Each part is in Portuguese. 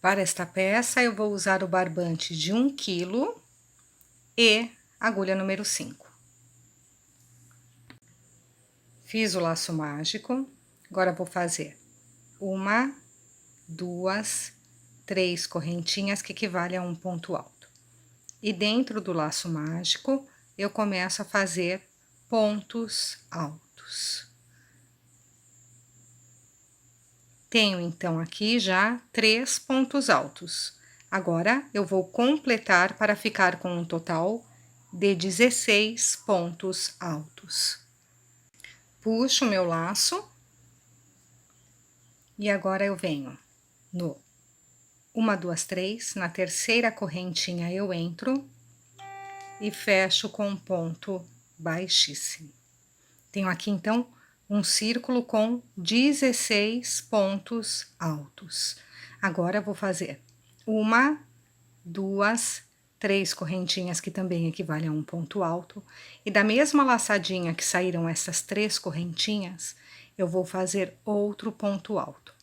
Para esta peça, eu vou usar o barbante de 1 kg e agulha número 5. Fiz o laço mágico, agora vou fazer 1, 2, 3 correntinhas que equivalem a um ponto alto. E dentro do laço mágico, eu começo a fazer pontos altos. Tenho, então, aqui já 3 pontos altos. Agora, eu vou completar para ficar com um total de 16 pontos altos. Puxo o meu laço. E agora, eu venho no 1, 2, 3, na terceira correntinha eu entro e fecho com um ponto baixíssimo. Tenho aqui, então, um círculo com 16 pontos altos. Agora, vou fazer 1, 2, 3 correntinhas, que também equivalem a um ponto alto. E da mesma laçadinha que saíram essas 3 correntinhas, eu vou fazer outro ponto alto.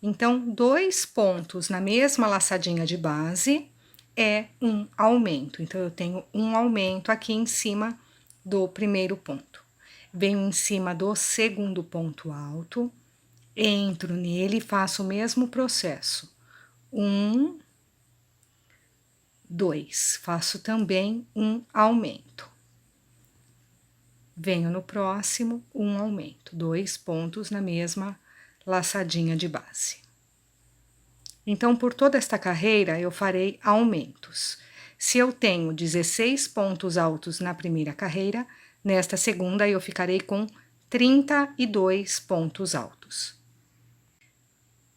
Então, 2 pontos na mesma laçadinha de base é um aumento. Então, eu tenho um aumento aqui em cima do primeiro ponto. Venho em cima do segundo ponto alto, entro nele e faço o mesmo processo. 1, 2, faço também um aumento. Venho no próximo, um aumento, 2 pontos na mesma laçadinha de base. Então, por toda esta carreira, eu farei aumentos. Se eu tenho 16 pontos altos na primeira carreira, nesta segunda eu ficarei com 32 pontos altos.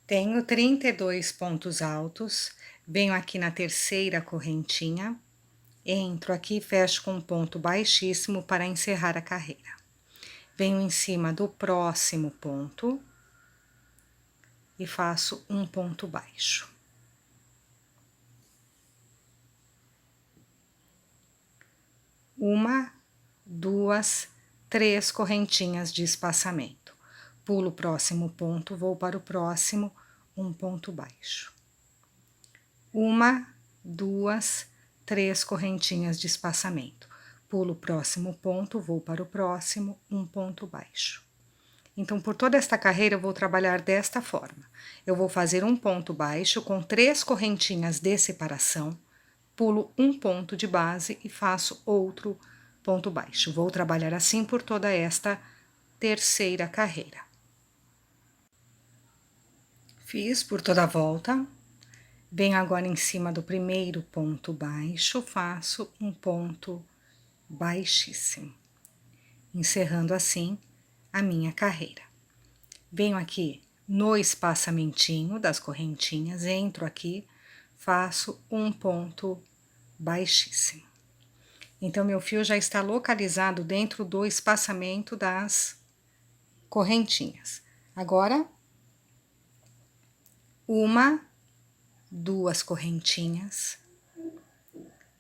Tenho 32 pontos altos, venho aqui na terceira correntinha, entro aqui e fecho com um ponto baixíssimo para encerrar a carreira. Venho em cima do próximo ponto e faço um ponto baixo. Uma, 2, 3 correntinhas de espaçamento. Pulo o próximo ponto, vou para o próximo, um ponto baixo. 1, 2, 3 correntinhas de espaçamento. Pulo o próximo ponto, vou para o próximo, um ponto baixo. Então, por toda esta carreira, eu vou trabalhar desta forma. Eu vou fazer um ponto baixo com 3 correntinhas de separação, pulo um ponto de base e faço outro ponto baixo. Vou trabalhar assim por toda esta terceira carreira. Fiz por toda a volta. Venho agora em cima do primeiro ponto baixo, faço um ponto baixíssimo, encerrando assim a minha carreira. Venho aqui no espaçamentinho das correntinhas, entro aqui, faço um ponto baixíssimo. Então, meu fio já está localizado dentro do espaçamento das correntinhas. Agora, 1, 2 correntinhas,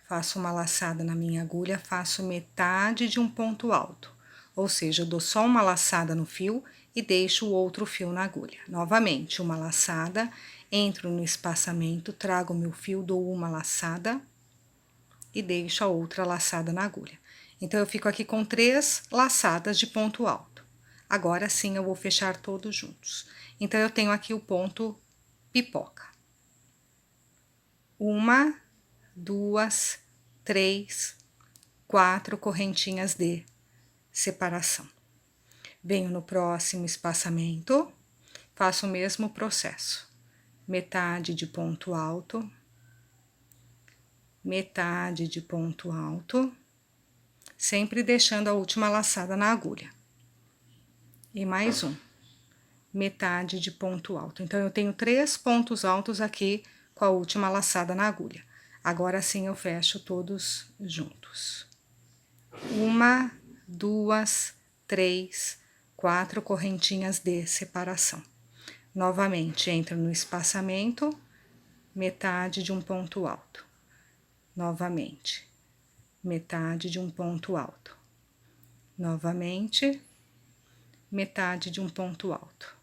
faço uma laçada na minha agulha, faço metade de um ponto alto, ou seja, eu dou só uma laçada no fio e deixo o outro fio na agulha. Novamente, uma laçada, entro no espaçamento, trago meu fio, dou uma laçada e deixo a outra laçada na agulha. Então, eu fico aqui com 3 laçadas de ponto alto. Agora sim, eu vou fechar todos juntos. Então, eu tenho aqui o ponto pipoca. 1, 2, 3, 4 correntinhas de separação. Venho no próximo espaçamento, faço o mesmo processo. Metade de ponto alto, metade de ponto alto, sempre deixando a última laçada na agulha. E mais um, metade de ponto alto. Então, eu tenho 3 pontos altos aqui com a última laçada na agulha. Agora sim, eu fecho todos juntos. 1, 2, 3, 4 correntinhas de separação. Novamente, entro no espaçamento, metade de um ponto alto. Novamente, metade de um ponto alto. Novamente, metade de um ponto alto.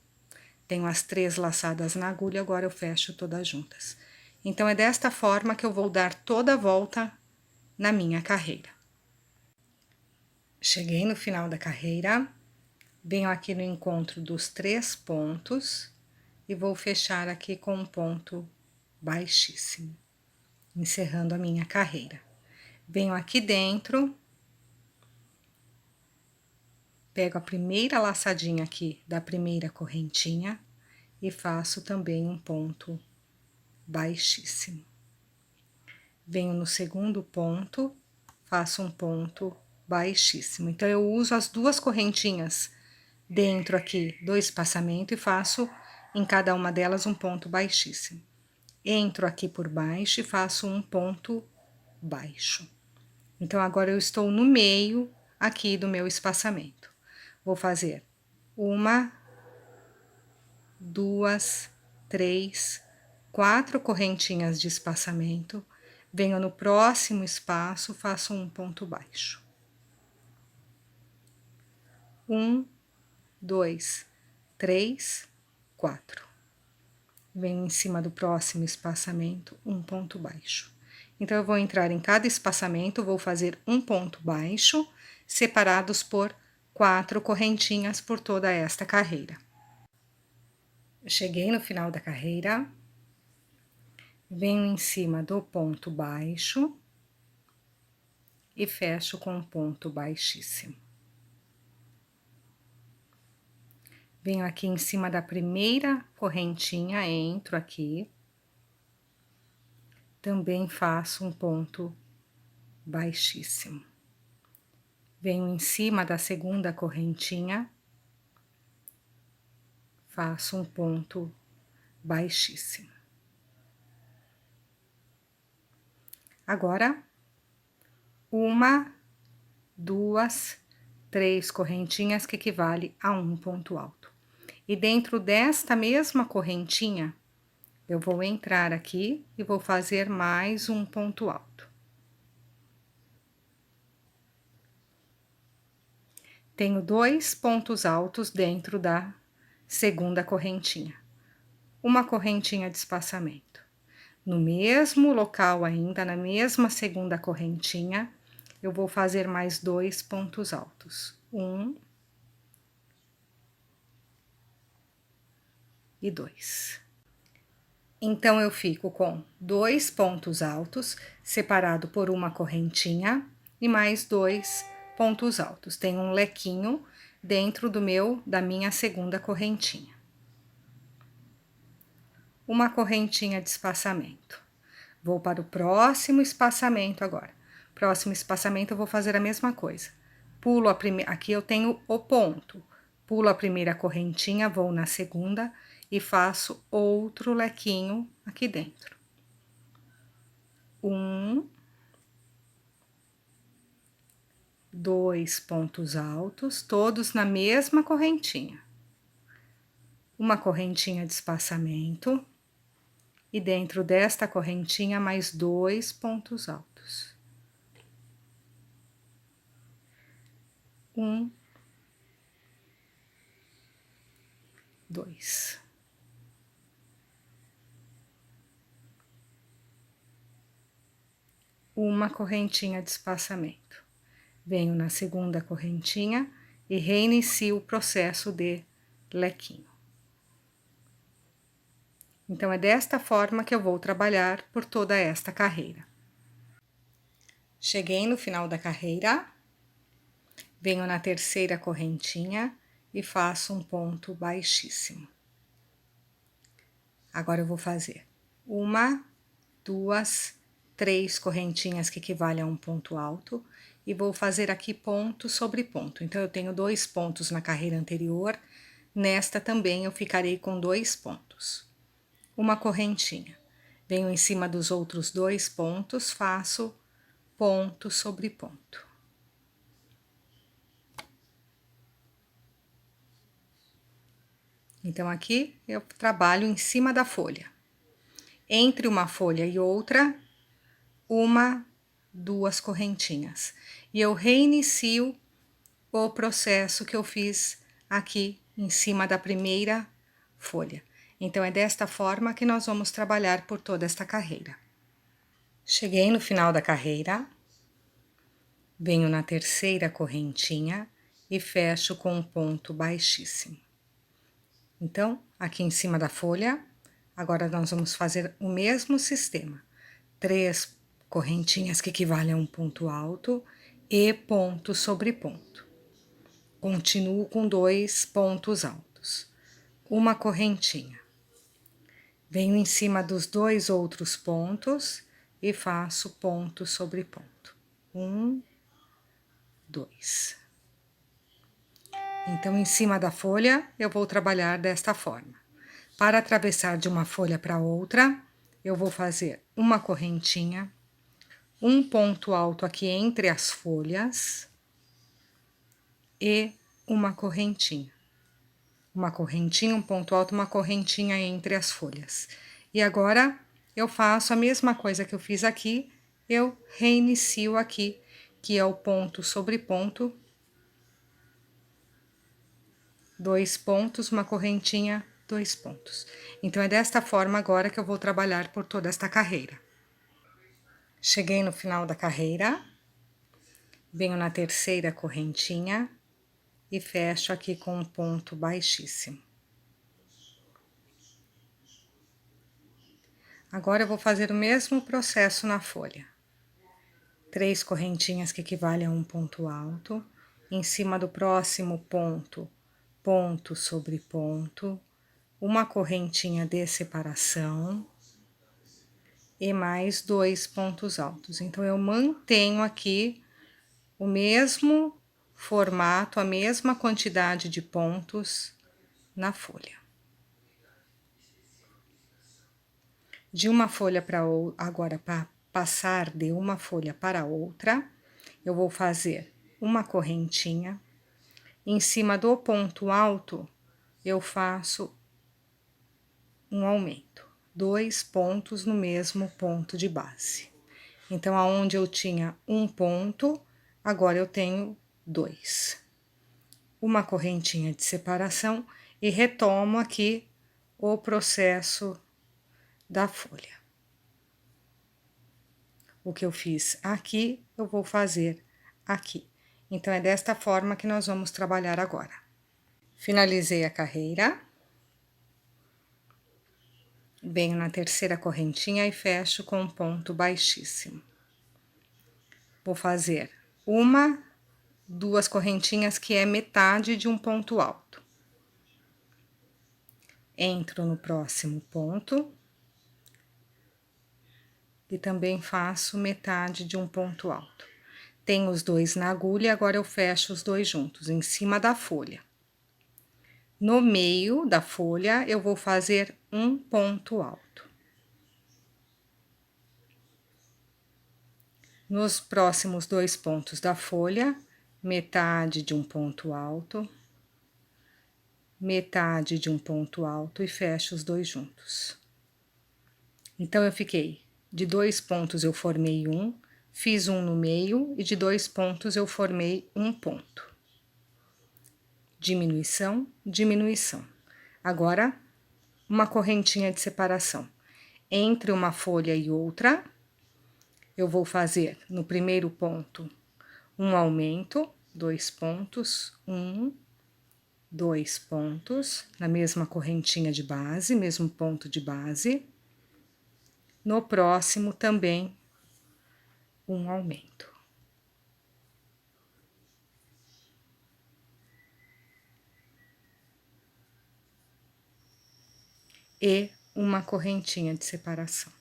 Tenho as 3 laçadas na agulha, agora eu fecho todas juntas. Então, é desta forma que eu vou dar toda a volta na minha carreira. Cheguei no final da carreira, venho aqui no encontro dos 3 pontos e vou fechar aqui com um ponto baixíssimo, encerrando a minha carreira. Venho aqui dentro, pego a primeira laçadinha aqui da primeira correntinha e faço também um ponto baixíssimo. Venho no segundo ponto, faço um ponto baixíssimo. Então, eu uso as 2 correntinhas dentro aqui do espaçamento e faço em cada uma delas um ponto baixíssimo. Entro aqui por baixo e faço um ponto baixo. Então, agora eu estou no meio aqui do meu espaçamento. Vou fazer 1, 2, 3, 4 correntinhas de espaçamento, venho no próximo espaço, faço um ponto baixo. 1, 2, 3, 4. Venho em cima do próximo espaçamento, um ponto baixo. Então, eu vou entrar em cada espaçamento, vou fazer um ponto baixo, separados por 4 correntinhas por toda esta carreira. Cheguei no final da carreira, venho em cima do ponto baixo e fecho com um ponto baixíssimo. Venho aqui em cima da primeira correntinha, entro aqui, também faço um ponto baixíssimo. Venho em cima da segunda correntinha, faço um ponto baixíssimo. Agora, 1, 2, 3 correntinhas que equivale a um ponto alto. E dentro desta mesma correntinha, eu vou entrar aqui e vou fazer mais um ponto alto. Tenho 2 pontos altos dentro da segunda correntinha. Uma correntinha de espaçamento. No mesmo local ainda, na mesma segunda correntinha, eu vou fazer mais 2 pontos altos. 1 e 2. Então, eu fico com 2 pontos altos, separado por uma correntinha, e mais 2 pontos altos. Tem um lequinho dentro da minha segunda correntinha. Uma correntinha de espaçamento. Vou para o próximo espaçamento agora. Próximo espaçamento, eu vou fazer a mesma coisa. Pulo a primeira, aqui eu tenho o ponto. Pulo a primeira correntinha, vou na segunda e faço outro lequinho aqui dentro. 1, 2 pontos altos, todos na mesma correntinha. Uma correntinha de espaçamento. E dentro desta correntinha, mais 2 pontos altos. 1, 2. Uma correntinha de espaçamento. Venho na segunda correntinha e reinicio o processo de lequinho. Então, é desta forma que eu vou trabalhar por toda esta carreira. Cheguei no final da carreira, venho na terceira correntinha e faço um ponto baixíssimo. Agora, eu vou fazer 1, 2, 3 correntinhas que equivalem a um ponto alto e vou fazer aqui ponto sobre ponto. Então, eu tenho 2 pontos na carreira anterior, nesta também eu ficarei com 2 pontos. Uma correntinha. Venho em cima dos outros 2 pontos, faço ponto sobre ponto. Então, aqui eu trabalho em cima da folha. Entre uma folha e outra, 1, 2 correntinhas. E eu reinicio o processo que eu fiz aqui em cima da primeira folha. Então, é desta forma que nós vamos trabalhar por toda esta carreira. Cheguei no final da carreira, venho na terceira correntinha e fecho com um ponto baixíssimo. Então, aqui em cima da folha, agora nós vamos fazer o mesmo sistema. 3 correntinhas que equivalem a um ponto alto e ponto sobre ponto. Continuo com 2 pontos altos. Uma correntinha. Venho em cima dos 2 outros pontos e faço ponto sobre ponto. 1, 2. Então, em cima da folha, eu vou trabalhar desta forma. Para atravessar de uma folha para outra, eu vou fazer uma correntinha, um ponto alto aqui entre as folhas e uma correntinha. Uma correntinha, um ponto alto, uma correntinha entre as folhas. E agora, eu faço a mesma coisa que eu fiz aqui, eu reinicio aqui, que é o ponto sobre ponto, 2 pontos, uma correntinha, 2 pontos. Então, é desta forma agora que eu vou trabalhar por toda esta carreira. Cheguei no final da carreira, venho na terceira correntinha e fecho aqui com um ponto baixíssimo. Agora, eu vou fazer o mesmo processo na folha. 3 correntinhas que equivalem a um ponto alto, em cima do próximo ponto, ponto sobre ponto, uma correntinha de separação e mais 2 pontos altos. Então, eu mantenho aqui o mesmo formato, a mesma quantidade de pontos na folha. De uma folha para outra, agora para passar de uma folha para outra, eu vou fazer uma correntinha. Em cima do ponto alto, eu faço um aumento, 2 pontos no mesmo ponto de base. Então, aonde eu tinha um ponto, agora eu tenho 2. Uma correntinha de separação e retomo aqui o processo da folha. O que eu fiz aqui, eu vou fazer aqui. Então, é desta forma que nós vamos trabalhar agora. Finalizei a carreira. Venho na terceira correntinha e fecho com um ponto baixíssimo. Vou fazer 1, 2 correntinhas que é metade de um ponto alto. Entro no próximo ponto e também faço metade de um ponto alto. Tenho os 2 na agulha, agora eu fecho os 2 juntos, em cima da folha. No meio da folha, eu vou fazer um ponto alto. Nos próximos 2 pontos da folha, metade de um ponto alto, metade de um ponto alto e fecho os 2 juntos. Então, eu fiquei, de 2 pontos eu formei um, fiz um no meio e de 2 pontos eu formei um ponto. Diminuição, diminuição. Agora, uma correntinha de separação. Entre uma folha e outra, eu vou fazer no primeiro ponto um aumento, 2 pontos, 1, 2 pontos, na mesma correntinha de base, mesmo ponto de base. No próximo também um aumento. E uma correntinha de separação.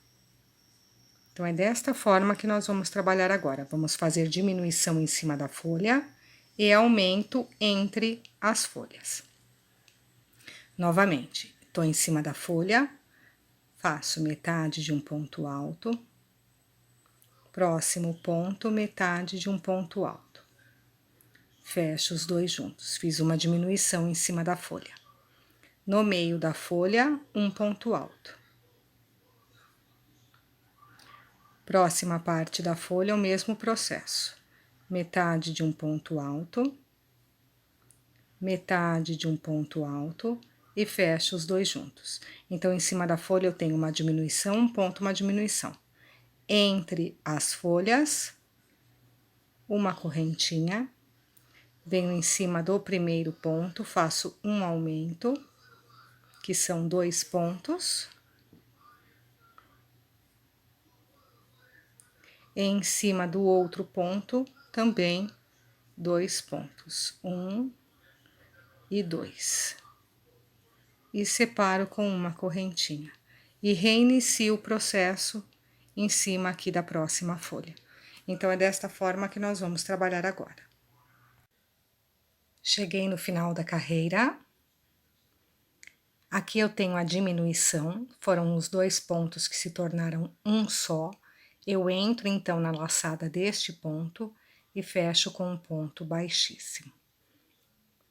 Então, é desta forma que nós vamos trabalhar agora. Vamos fazer diminuição em cima da folha e aumento entre as folhas. Novamente, tô em cima da folha, faço metade de um ponto alto, próximo ponto, metade de um ponto alto. Fecho os 2 juntos, fiz uma diminuição em cima da folha. No meio da folha, um ponto alto. Próxima parte da folha, o mesmo processo. Metade de um ponto alto, metade de um ponto alto e fecho os dois juntos. Então, em cima da folha eu tenho uma diminuição, um ponto, uma diminuição. Entre as folhas, uma correntinha, venho em cima do primeiro ponto, faço um aumento, que são 2 pontos. Em cima do outro ponto, também 2 pontos, 1 e 2. E separo com uma correntinha. E reinicio o processo em cima aqui da próxima folha. Então, é desta forma que nós vamos trabalhar agora. Cheguei no final da carreira. Aqui eu tenho a diminuição, foram os 2 pontos que se tornaram um só. Eu entro, então, na laçada deste ponto e fecho com um ponto baixíssimo.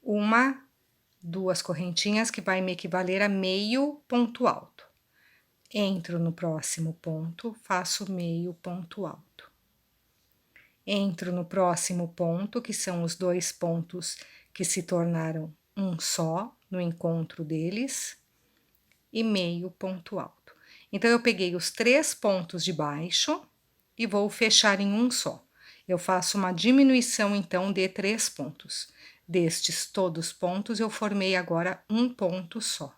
Uma, 2 correntinhas que vai me equivaler a meio ponto alto. Entro no próximo ponto, faço meio ponto alto. Entro no próximo ponto, que são os 2 pontos que se tornaram um só no encontro deles, e meio ponto alto. Então, eu peguei os 3 pontos de baixo e vou fechar em um só. Eu faço uma diminuição, então, de 3 pontos. Destes todos pontos, eu formei agora um ponto só.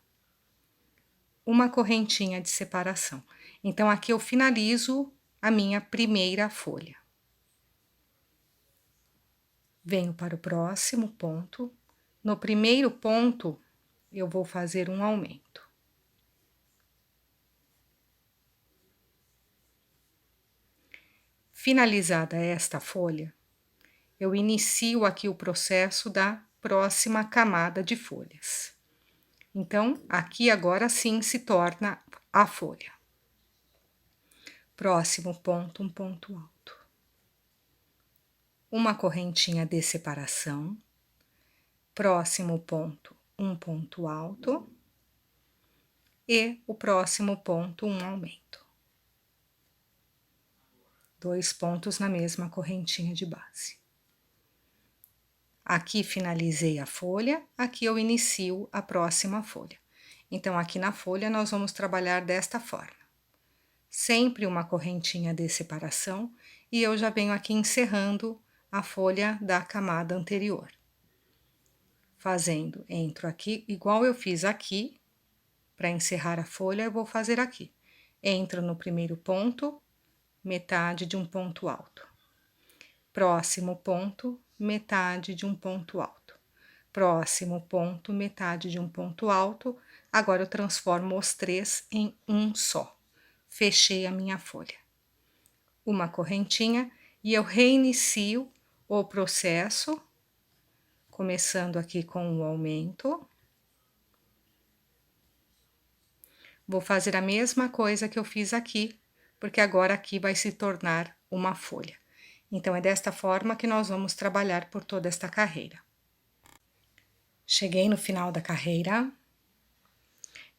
Uma correntinha de separação. Então, aqui eu finalizo a minha primeira folha. Venho para o próximo ponto. No primeiro ponto, eu vou fazer um aumento. Finalizada esta folha, eu inicio aqui o processo da próxima camada de folhas. Então, aqui agora sim se torna a folha. Próximo ponto, um ponto alto. Uma correntinha de separação. Próximo ponto, um ponto alto. E o próximo ponto, um aumento. 2 pontos na mesma correntinha de base. Aqui finalizei a folha, aqui eu inicio a próxima folha. Então, aqui na folha nós vamos trabalhar desta forma. Sempre uma correntinha de separação e eu já venho aqui encerrando a folha da camada anterior. Fazendo, entro aqui, igual eu fiz aqui, para encerrar a folha, eu vou fazer aqui. Entro no primeiro ponto, metade de um ponto alto. Próximo ponto, metade de um ponto alto. Próximo ponto, metade de um ponto alto. Agora eu transformo os 3 em um só. Fechei a minha folha. Uma correntinha e eu reinicio o processo, começando aqui com o aumento. Vou fazer a mesma coisa que eu fiz aqui, porque agora aqui vai se tornar uma folha. Então, é desta forma que nós vamos trabalhar por toda esta carreira. Cheguei no final da carreira,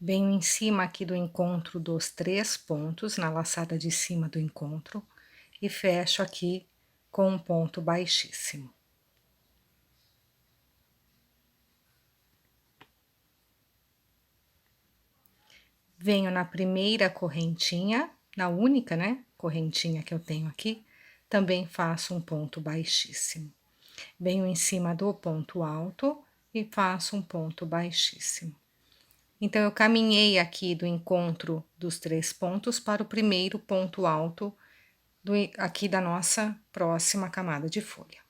venho em cima aqui do encontro dos 3 pontos, na laçada de cima do encontro, e fecho aqui com um ponto baixíssimo. Venho na primeira correntinha, na única, né, correntinha que eu tenho aqui, também faço um ponto baixíssimo. Venho em cima do ponto alto e faço um ponto baixíssimo. Então, eu caminhei aqui do encontro dos 3 pontos para o primeiro ponto alto aqui da nossa próxima camada de folha.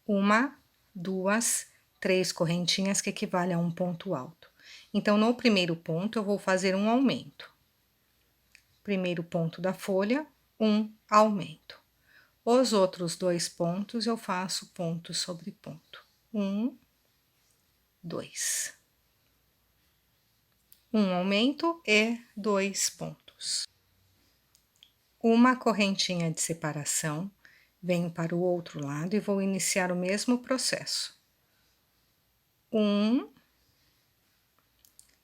1, 2, 3 correntinhas que equivalem a um ponto alto. Então, no primeiro ponto, eu vou fazer um aumento. Primeiro ponto da folha, um aumento. Os outros 2 pontos, eu faço ponto sobre ponto. 1, 2. Um aumento e 2 pontos. Uma correntinha de separação, venho para o outro lado e vou iniciar o mesmo processo. 1,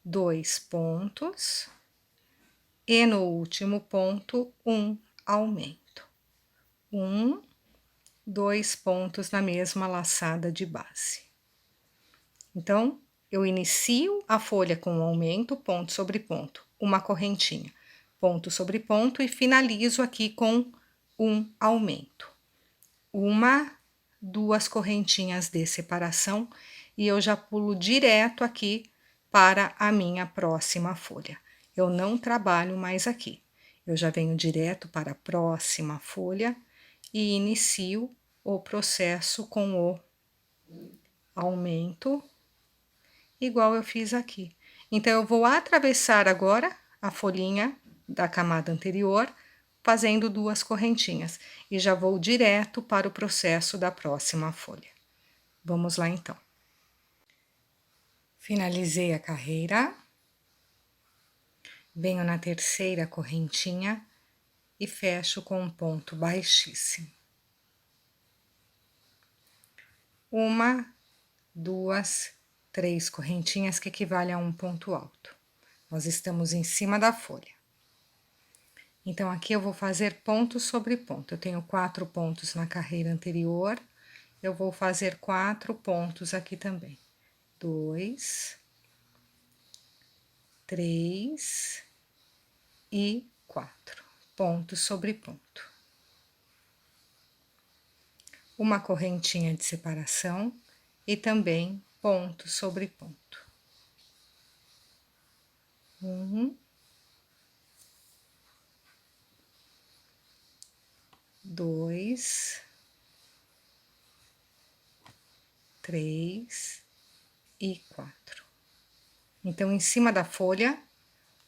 2 pontos, e no último ponto, um aumento. 1, 2 pontos na mesma laçada de base. Então, eu inicio a folha com um aumento, ponto sobre ponto, uma correntinha, ponto sobre ponto e finalizo aqui com um aumento. Uma, duas correntinhas de separação e eu já pulo direto aqui para a minha próxima folha. Eu não trabalho mais aqui. Eu já venho direto para a próxima folha e inicio o processo com o aumento, igual eu fiz aqui. Então, eu vou atravessar agora a folhinha da camada anterior, fazendo duas correntinhas, e já vou direto para o processo da próxima folha. Vamos lá, então. Finalizei a carreira, venho na terceira correntinha e fecho com um ponto baixíssimo. Uma, duas, três correntinhas que equivale a um ponto alto. Nós estamos em cima da folha. Então, aqui eu vou fazer ponto sobre ponto. Eu tenho 4 pontos na carreira anterior, eu vou fazer 4 pontos aqui também. 2, 3 e 4. Ponto sobre ponto. Uma correntinha de separação e também ponto sobre ponto. 1, 2, 3 e 4. Então, em cima da folha,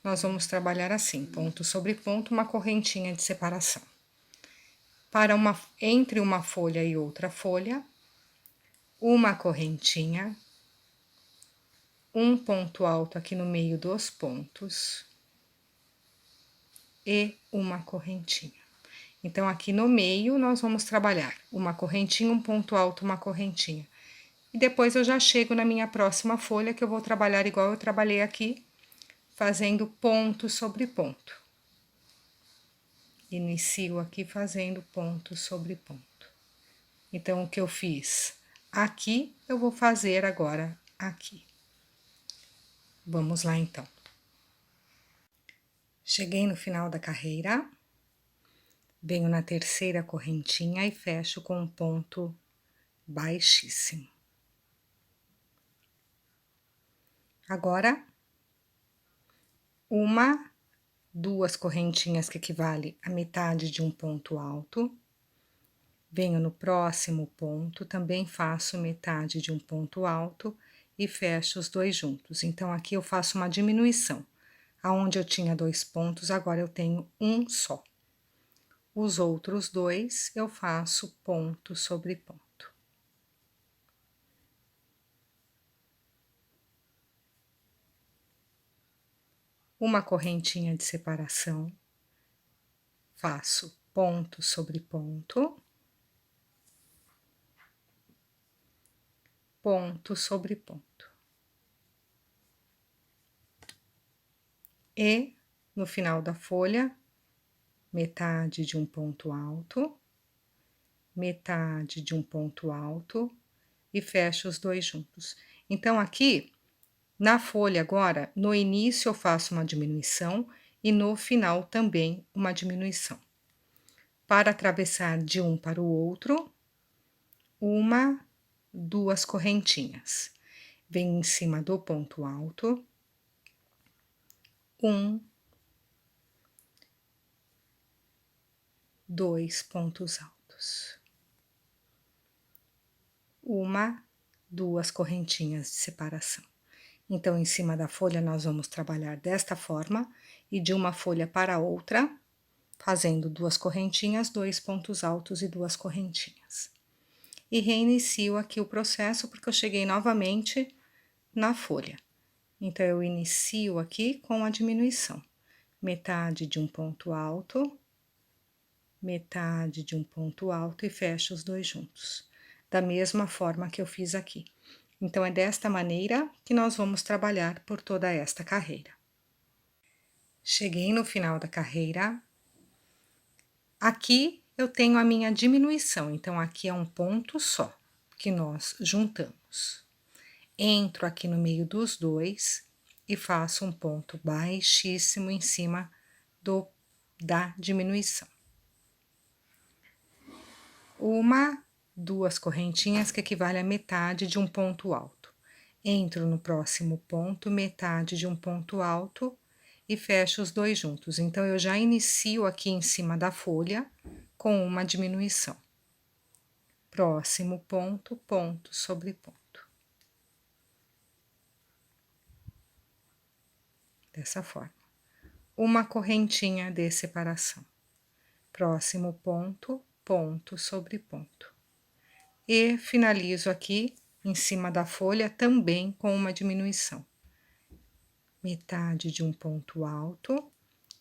nós vamos trabalhar assim, ponto sobre ponto, uma correntinha de separação. Entre uma folha e outra folha, uma correntinha, um ponto alto aqui no meio dos pontos e uma correntinha. Então, aqui no meio, nós vamos trabalhar uma correntinha, um ponto alto, uma correntinha. E depois eu já chego na minha próxima folha, que eu vou trabalhar igual eu trabalhei aqui, fazendo ponto sobre ponto. Inicio aqui fazendo ponto sobre ponto. Então, o que eu fiz aqui, eu vou fazer agora aqui. Vamos lá, então. Cheguei no final da carreira, venho na terceira correntinha e fecho com um ponto baixíssimo. Agora, uma, duas correntinhas que equivale a metade de um ponto alto. Venho no próximo ponto, também faço metade de um ponto alto e fecho os dois juntos. Então, aqui eu faço uma diminuição. Aonde eu tinha 2 pontos, agora eu tenho um só. Os outros 2 eu faço ponto sobre ponto. Uma correntinha de separação, faço ponto sobre ponto, ponto sobre ponto. E no final da folha, metade de um ponto alto, metade de um ponto alto e fecho os dois juntos. Então, aqui, na folha agora, no início eu faço uma diminuição e no final também uma diminuição. Para atravessar de um para o outro, uma, duas correntinhas. Venho em cima do ponto alto, um, dois pontos altos. Uma, duas correntinhas de separação. Então, em cima da folha, nós vamos trabalhar desta forma, e de uma folha para outra, fazendo duas correntinhas, 2 pontos altos e duas correntinhas. E reinicio aqui o processo, porque eu cheguei novamente na folha. Então, eu inicio aqui com a diminuição. Metade de um ponto alto, metade de um ponto alto e fecho os dois juntos. Da mesma forma que eu fiz aqui. Então, é desta maneira que nós vamos trabalhar por toda esta carreira. Cheguei no final da carreira. Aqui eu tenho a minha diminuição, então aqui é um ponto só que nós juntamos. entro aqui no meio dos dois e faço um ponto baixíssimo em cima da diminuição. Uma, duas correntinhas que equivale a metade de um ponto alto. Entro no próximo ponto, metade de um ponto alto e fecho os dois juntos. Então, eu já inicio aqui em cima da folha com uma diminuição. Próximo ponto, ponto sobre ponto. Dessa forma. Uma correntinha de separação. Próximo ponto, ponto sobre ponto. E finalizo aqui em cima da folha também com uma diminuição. Metade de um ponto alto,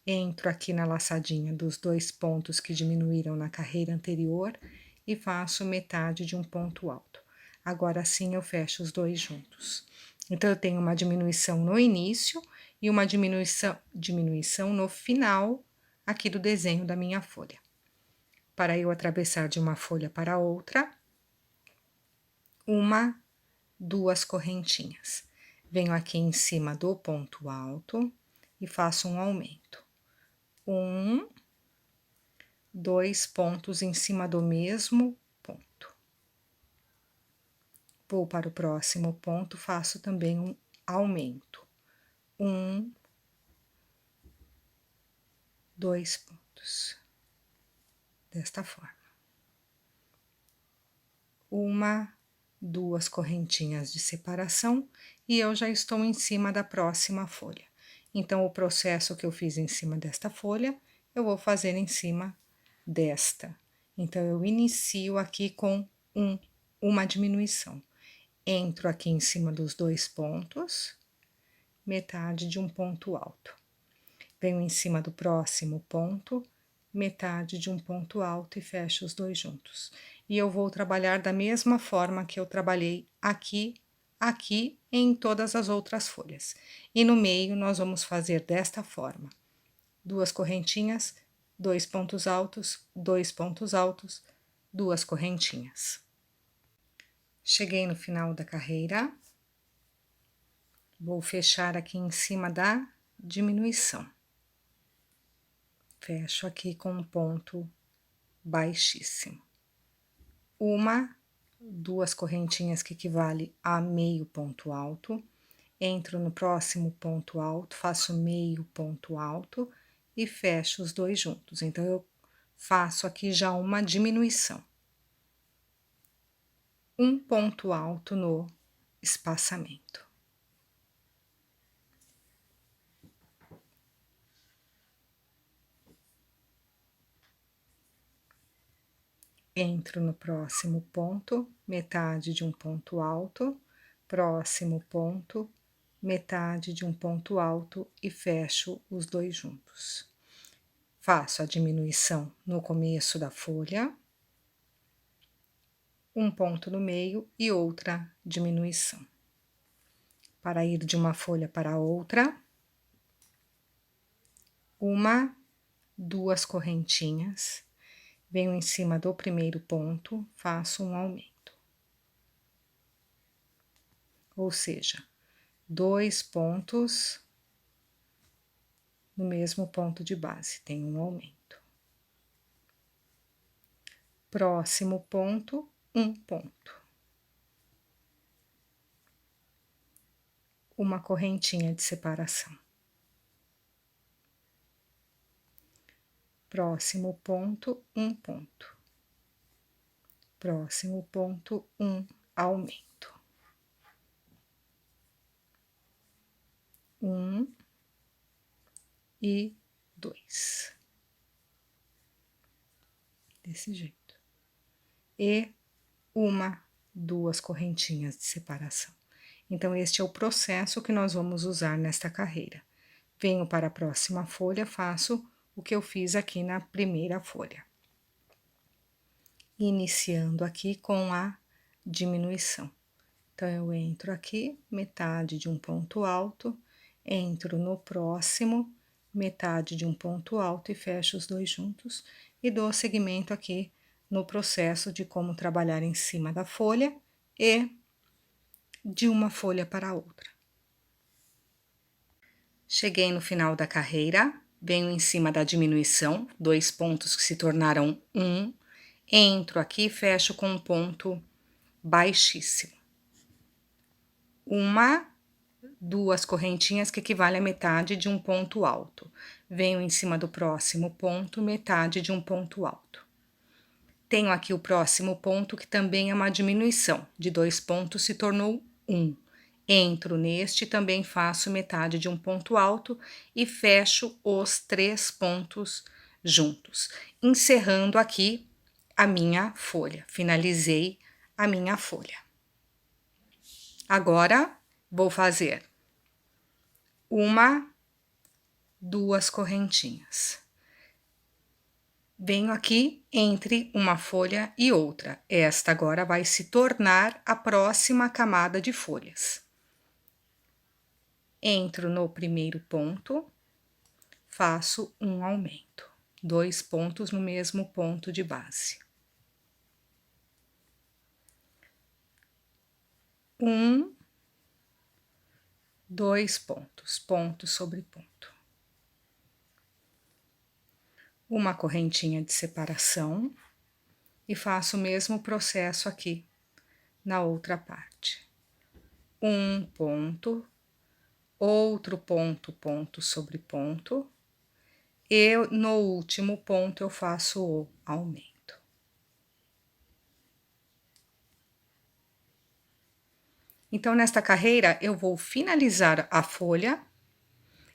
entro aqui na laçadinha dos dois pontos que diminuíram na carreira anterior e faço metade de um ponto alto. Agora sim eu fecho os dois juntos. Então, eu tenho uma diminuição no início e uma diminuição no final aqui do desenho da minha folha. Para eu atravessar de uma folha para outra, uma, duas correntinhas. Venho aqui em cima do ponto alto e faço um aumento. Um, dois pontos em cima do mesmo ponto. Vou para o próximo ponto, faço também um aumento. Um, dois pontos. Desta forma. Uma, duas correntinhas de separação e eu já estou em cima da próxima folha. Então, o processo que eu fiz em cima desta folha, eu vou fazer em cima desta. Então, eu inicio aqui com uma diminuição. Entro aqui em cima dos dois pontos, metade de um ponto alto. Venho em cima do próximo ponto, metade de um ponto alto e fecho os dois juntos. E eu vou trabalhar da mesma forma que eu trabalhei aqui e em todas as outras folhas. E no meio, nós vamos fazer desta forma. Duas correntinhas, dois pontos altos, duas correntinhas. Cheguei no final da carreira. Vou fechar aqui em cima da diminuição. Fecho aqui com um ponto baixíssimo. Uma, duas correntinhas que equivale a meio ponto alto. Entro no próximo ponto alto, faço meio ponto alto e fecho os dois juntos. Então, eu faço aqui já uma diminuição. Um ponto alto no espaçamento. Entro no próximo ponto, metade de um ponto alto, próximo ponto, metade de um ponto alto e fecho os dois juntos. Faço a diminuição no começo da folha, um ponto no meio e outra diminuição. Para ir de uma folha para outra, uma, duas correntinhas. Venho em cima do primeiro ponto, faço um aumento. Ou seja, dois pontos no mesmo ponto de base, tem um aumento. Próximo ponto, um ponto. Uma correntinha de separação. Próximo ponto, um ponto. Próximo ponto, um aumento. Um e dois. Desse jeito. E uma, duas correntinhas de separação. Então, este é o processo que nós vamos usar nesta carreira. Venho para a próxima folha, faço o que eu fiz aqui na primeira folha. Iniciando aqui com a diminuição. Então, eu entro aqui, metade de um ponto alto, entro no próximo, metade de um ponto alto e fecho os dois juntos e dou seguimento aqui no processo de como trabalhar em cima da folha e de uma folha para a outra. Cheguei no final da carreira, venho em cima da diminuição, 2 pontos que se tornaram 1, entro aqui e fecho com um ponto baixíssimo. 2 correntinhas que equivale a metade de um ponto alto. Venho em cima do próximo ponto, metade de um ponto alto. Tenho aqui o próximo ponto que também é uma diminuição, de 2 pontos se tornou 1. Entro neste, também faço metade de um ponto alto e fecho os 3 pontos juntos, encerrando aqui a minha folha. Finalizei a minha folha. Agora, vou fazer 2 correntinhas. Venho aqui entre uma folha e outra. Esta agora vai se tornar a próxima camada de folhas. Entro no primeiro ponto, faço um aumento, 2 pontos no mesmo ponto de base. 2 pontos, ponto sobre ponto. Uma correntinha de separação e faço o mesmo processo aqui na outra parte. Um ponto, outro ponto, ponto sobre ponto, e no último ponto eu faço o aumento. Então, nesta carreira, eu vou finalizar a folha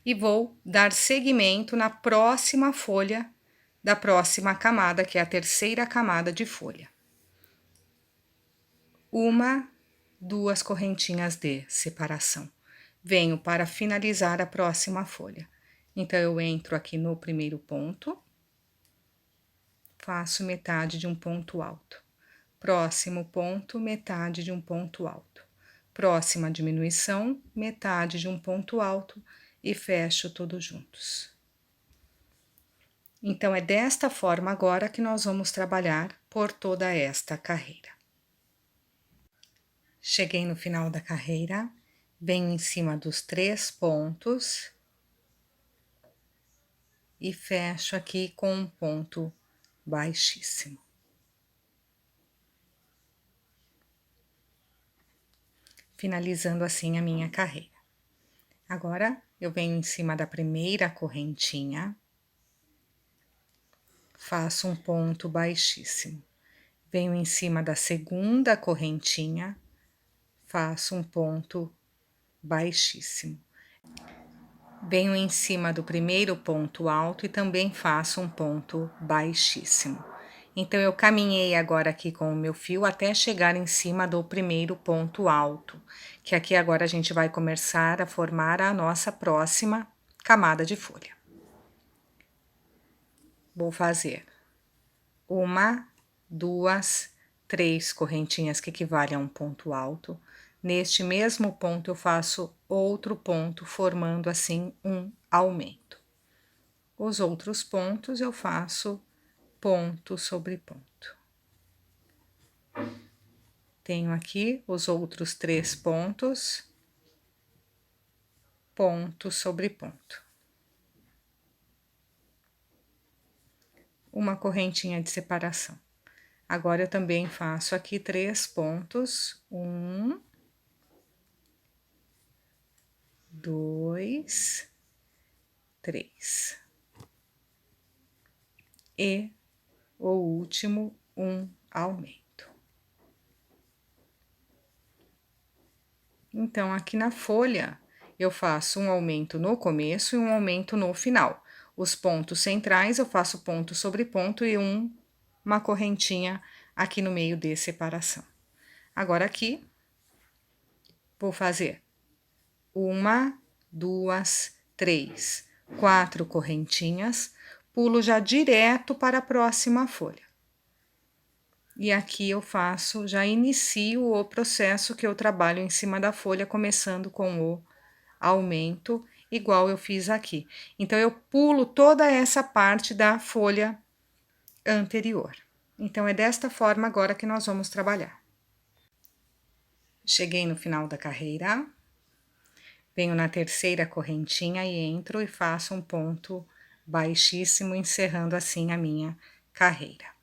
e vou dar seguimento na próxima folha da próxima camada, que é a terceira camada de folha. 2 correntinhas de separação. Venho para finalizar a próxima folha. Então, eu entro aqui no primeiro ponto, faço metade de um ponto alto. Próximo ponto, metade de um ponto alto. Próxima diminuição, metade de um ponto alto e fecho todos juntos. Então, é desta forma agora que nós vamos trabalhar por toda esta carreira. Cheguei no final da carreira, venho em cima dos 3 pontos e fecho aqui com um ponto baixíssimo. Finalizando assim a minha carreira. Agora, eu venho em cima da primeira correntinha, faço um ponto baixíssimo. Venho em cima da segunda correntinha, faço um ponto baixíssimo. Venho em cima do primeiro ponto alto e também faço um ponto baixíssimo. Então, eu caminhei agora aqui com o meu fio até chegar em cima do primeiro ponto alto, que aqui agora a gente vai começar a formar a nossa próxima camada de folha. Vou fazer 2, 3 correntinhas que equivalem a um ponto alto. Neste mesmo ponto, eu faço outro ponto, formando assim um aumento. Os outros pontos eu faço ponto sobre ponto. Tenho aqui os outros 3 pontos, ponto sobre ponto. Uma correntinha de separação. Agora, eu também faço aqui 3 pontos, 1, 2, 3. E o último, um aumento. Então, aqui na folha, eu faço um aumento no começo e um aumento no final. Os pontos centrais, eu faço ponto sobre ponto e uma correntinha aqui no meio de separação. Agora, aqui, vou fazer 2, 3, 4 correntinhas, pulo já direto para a próxima folha. E aqui eu faço, já inicio o processo que eu trabalho em cima da folha, começando com o aumento, igual eu fiz aqui. Então, eu pulo toda essa parte da folha anterior. Então, é desta forma agora que nós vamos trabalhar. Cheguei no final da carreira, venho na terceira correntinha e entro e faço um ponto baixíssimo, encerrando assim a minha carreira.